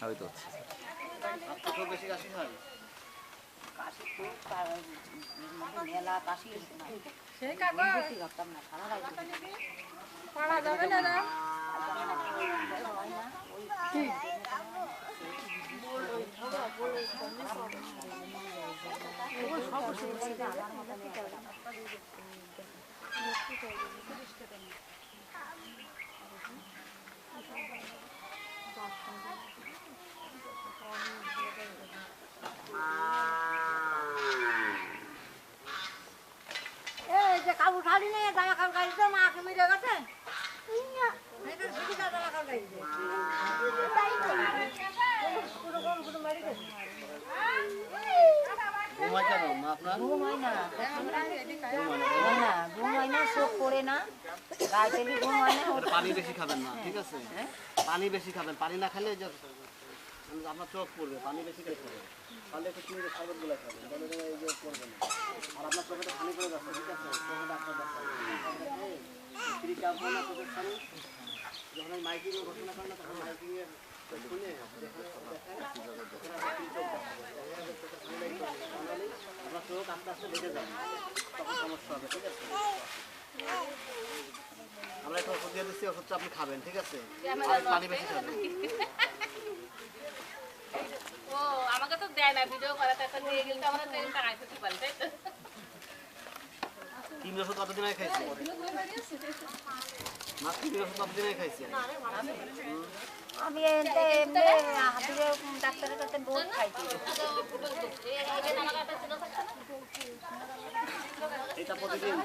স্বাভাবিক হচ্ছে। খুব বেশি কাশি হয়? কাশি খুব মেলা কাশি সেই কাগজ বেশি ভাবতাম না খারাপ লাগে পড়া যাবে না না এই যে কাবু শাড়ি নিয়ে জামা কাপড় গাড়িতে মাকে মিলে গেছে ঘুমায় কেন মা আপনার? ঘুমাই না ঘুমাই না চোখ পড়ে না গায়ে তেলি ঘুমাই না পানি বেশি খাবেন না, ঠিক আছে? পানি বেশি খাবেন, পানি না খেলে যে আপনার চোখ পড়বে, পানি বেশি খেতে হবে। তাহলে একটু চিনি শরবত গুলো খাবেন, তাহলে এই যে পড়বে না। আর আপনার চোখে তো পানি পড়ে যাচ্ছে, ঠিক আছে? চোখে ডাক্তার দেখাবেন। ফ্রি ক্যাম্প হয় না চোখের পানি? যখন আমি মাইকিং ঘোষণা করেন না তখন মাইকিং এর শুনে আপনার চোখ আস্তে আস্তে বেঁচে যাবে, তখন সমস্যা হবে, ঠিক আছে? আমরা একটা ওষুধ দিয়ে দিচ্ছি, ওষুধটা আপনি খাবেন, ঠিক আছে? আর পানি বেশি খাবেন। ও আমাকে তো দেয় না ভিডিও করাতে, এখন নিয়ে গেলে তো আমরা ট্রেন টাকায় খেতে পারি, তাই তো? 3 ওষুধ কতদিন আগে খাইছে? মাত্র 3 ওষুধ কতদিন আগে খাইছে? আমি এমনি হাতিরে ডাক্তারের কাছে বহুত খাইছি এটা প্রতিদিন